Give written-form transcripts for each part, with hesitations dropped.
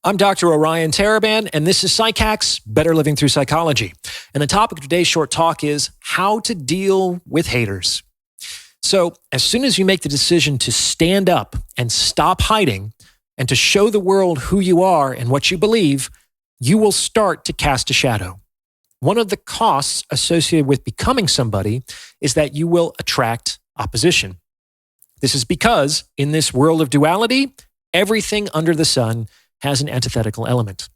I'm Dr. Orion Taraban, and this is PsycHacks, Better Living Through Psychology. And the topic of today's short talk is how to deal with haters. So as soon as you make the decision to stand up and stop hiding and to show the world who you are and what you believe, you will start to cast a shadow. One of the costs associated with becoming somebody is that you will attract opposition. This is because in this world of duality, everything under the sun has an antithetical element.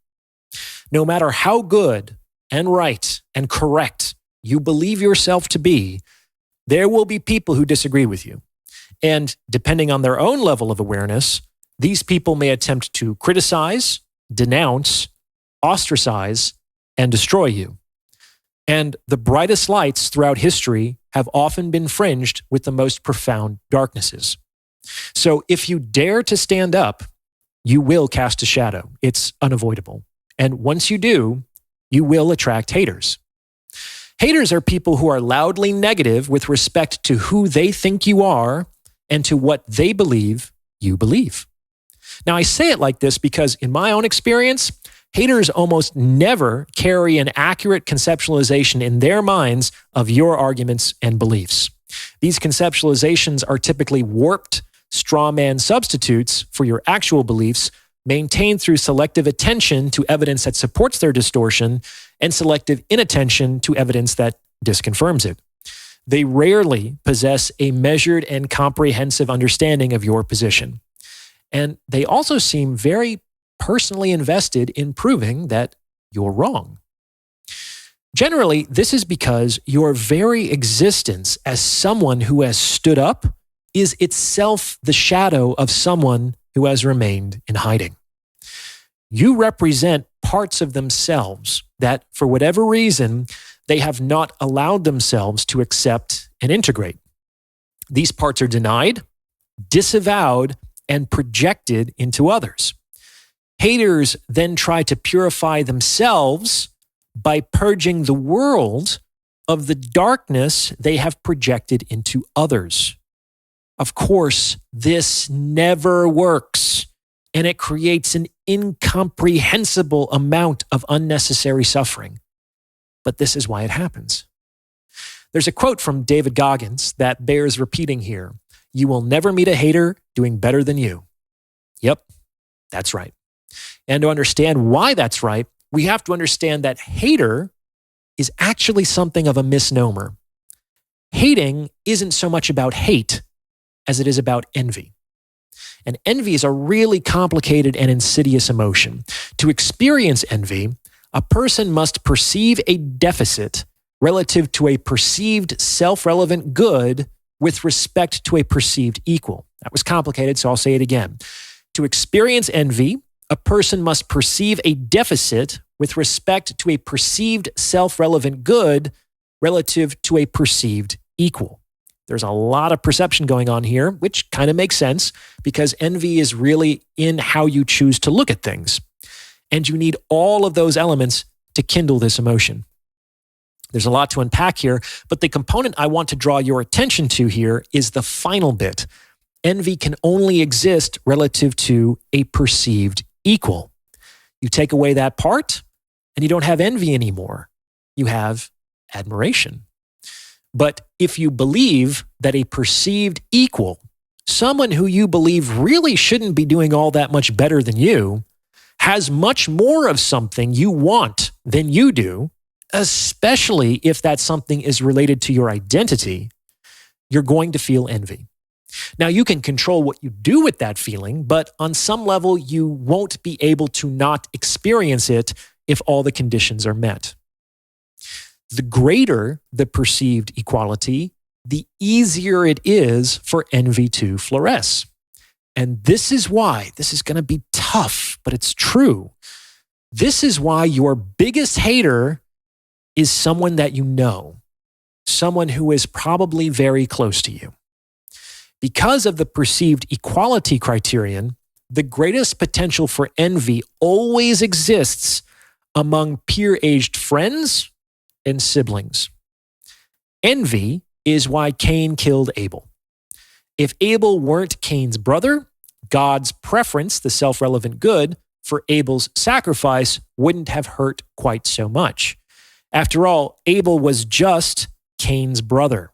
No matter how good and right and correct you believe yourself to be, there will be people who disagree with you. And depending on their own level of awareness, these people may attempt to criticize, denounce, ostracize, and destroy you. And the brightest lights throughout history have often been fringed with the most profound darknesses. So if you dare to stand up, you will cast a shadow. It's unavoidable. And once you do, you will attract haters. Haters are people who are loudly negative with respect to who they think you are and to what they believe you believe. Now, I say it like this because in my own experience, haters almost never carry an accurate conceptualization in their minds of your arguments and beliefs. These conceptualizations are typically warped straw man substitutes for your actual beliefs, maintained through selective attention to evidence that supports their distortion and selective inattention to evidence that disconfirms it. They rarely possess a measured and comprehensive understanding of your position. And they also seem very personally invested in proving that you're wrong. Generally, this is because your very existence as someone who has stood up is itself the shadow of someone who has remained in hiding. You represent parts of themselves that, for whatever reason, they have not allowed themselves to accept and integrate. These parts are denied, disavowed, and projected into others. Haters then try to purify themselves by purging the world of the darkness they have projected into others. Of course, this never works, and it creates an incomprehensible amount of unnecessary suffering. But this is why it happens. There's a quote from David Goggins that bears repeating here. You will never meet a hater doing better than you. Yep, that's right. And to understand why that's right, we have to understand that hater is actually something of a misnomer. Hating isn't so much about hate as it is about envy. And envy is a really complicated and insidious emotion. To experience envy, a person must perceive a deficit relative to a perceived self-relevant good with respect to a perceived equal. That was complicated, so I'll say it again. To experience envy, a person must perceive a deficit with respect to a perceived self-relevant good relative to a perceived equal. There's a lot of perception going on here, which kind of makes sense because envy is really in how you choose to look at things. And you need all of those elements to kindle this emotion. There's a lot to unpack here, but the component I want to draw your attention to here is the final bit. Envy can only exist relative to a perceived equal. You take away that part, and you don't have envy anymore. You have admiration. But if you believe that a perceived equal, someone who you believe really shouldn't be doing all that much better than you, has much more of something you want than you do, especially if that something is related to your identity, you're going to feel envy. Now, you can control what you do with that feeling, but on some level, you won't be able to not experience it if all the conditions are met. The greater the perceived equality, the easier it is for envy to fluoresce. And this is why, this is going to be tough, but it's true. This is why your biggest hater is someone that you know, someone who is probably very close to you. Because of the perceived equality criterion, the greatest potential for envy always exists among peer-aged friends and siblings. Envy is why Cain killed Abel. If Abel weren't Cain's brother, God's preference, the self-relevant good, for Abel's sacrifice wouldn't have hurt quite so much. After all, Abel was just Cain's brother,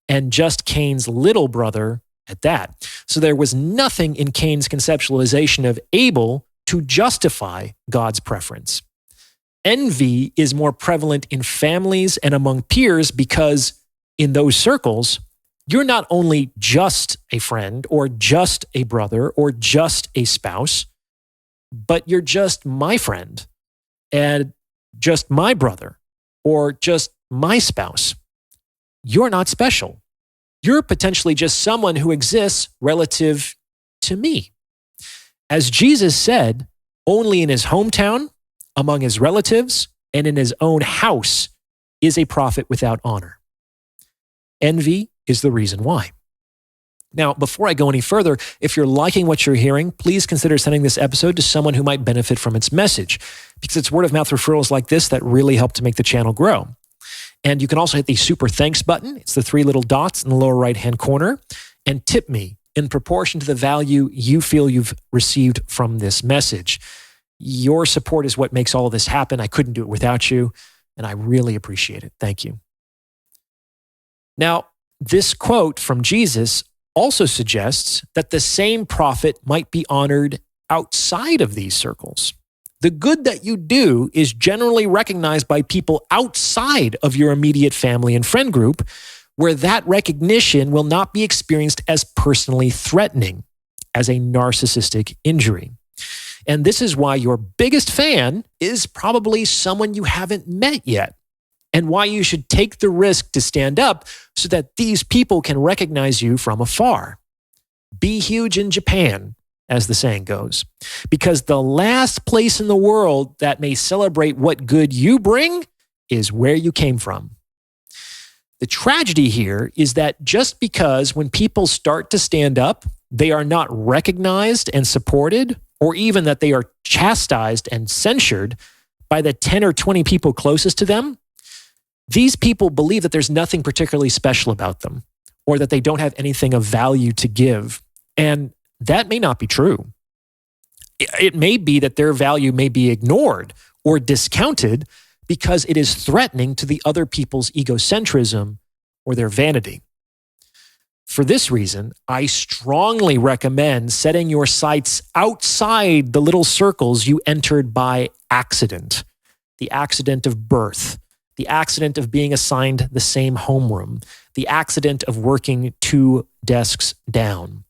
and just Cain's little brother at that. So there was nothing in Cain's conceptualization of Abel to justify God's preference. Envy is more prevalent in families and among peers because in those circles, you're not only just a friend or just a brother or just a spouse, but you're just my friend and just my brother or just my spouse. You're not special. You're potentially just someone who exists relative to me. As Jesus said, only in his hometown, among his relatives, and in his own house is a prophet without honor. Envy is the reason why. Now, before I go any further, if you're liking what you're hearing, please consider sending this episode to someone who might benefit from its message, because it's word of mouth referrals like this that really help to make the channel grow. And you can also hit the super thanks button. It's the 3 little dots in the lower right-hand corner, and tip me in proportion to the value you feel you've received from this message. Your support is what makes all of this happen. I couldn't do it without you, and I really appreciate it. Thank you. Now, this quote from Jesus also suggests that the same prophet might be honored outside of these circles. The good that you do is generally recognized by people outside of your immediate family and friend group, where that recognition will not be experienced as personally threatening, as a narcissistic injury. And this is why your biggest fan is probably someone you haven't met yet, and why you should take the risk to stand up so that these people can recognize you from afar. Be huge in Japan, as the saying goes, because the last place in the world that may celebrate what good you bring is where you came from. The tragedy here is that just because when people start to stand up, they are not recognized and supported, or even that they are chastised and censured by the 10 or 20 people closest to them, these people believe that there's nothing particularly special about them, or that they don't have anything of value to give. And that may not be true. It may be that their value may be ignored or discounted because it is threatening to the other people's egocentrism or their vanity. For this reason, I strongly recommend setting your sights outside the little circles you entered by accident. The accident of birth, the accident of being assigned the same homeroom, the accident of working 2 desks down.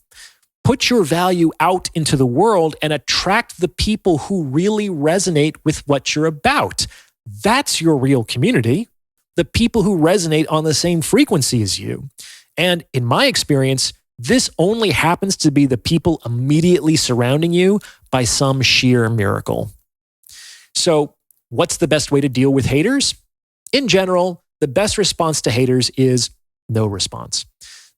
Put your value out into the world and attract the people who really resonate with what you're about. That's your real community, the people who resonate on the same frequency as you. And in my experience, this only happens to be the people immediately surrounding you by some sheer miracle. So, what's the best way to deal with haters? In general, the best response to haters is no response.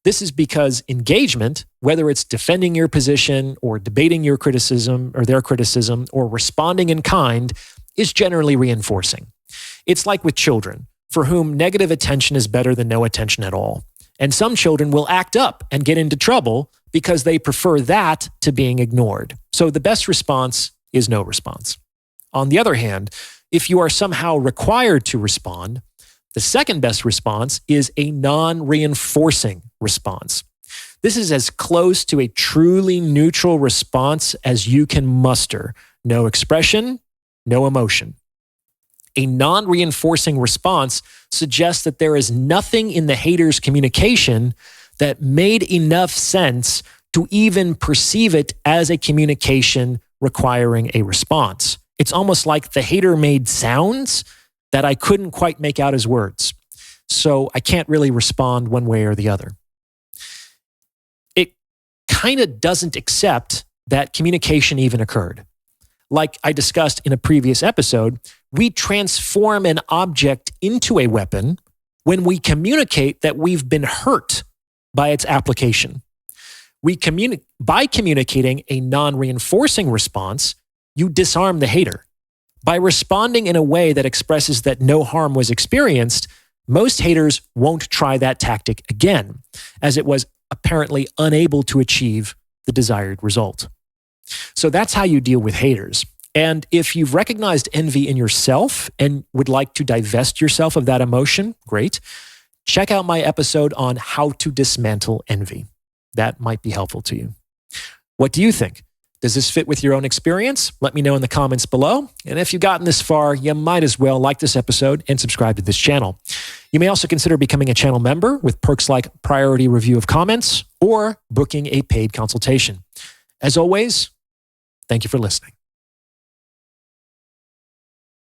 This is because engagement, whether it's defending your position or debating your criticism or their criticism or responding in kind, is generally reinforcing. It's like with children, for whom negative attention is better than no attention at all. And some children will act up and get into trouble because they prefer that to being ignored. So the best response is no response. On the other hand, if you are somehow required to respond, the second best response is a non-reinforcing response. This is as close to a truly neutral response as you can muster. No expression, no emotion. A non-reinforcing response suggests that there is nothing in the hater's communication that made enough sense to even perceive it as a communication requiring a response. It's almost like the hater made sounds that I couldn't quite make out as words. So I can't really respond one way or the other. It kind of doesn't accept that communication even occurred. Like I discussed in a previous episode, we transform an object into a weapon when we communicate that we've been hurt by its application. By communicating a non-reinforcing response, you disarm the hater. By responding in a way that expresses that no harm was experienced, most haters won't try that tactic again, as it was apparently unable to achieve the desired result. So that's how you deal with haters. And if you've recognized envy in yourself and would like to divest yourself of that emotion, great. Check out my episode on how to dismantle envy. That might be helpful to you. What do you think? Does this fit with your own experience? Let me know in the comments below. And if you've gotten this far, you might as well like this episode and subscribe to this channel. You may also consider becoming a channel member with perks like priority review of comments or booking a paid consultation. As always, thank you for listening.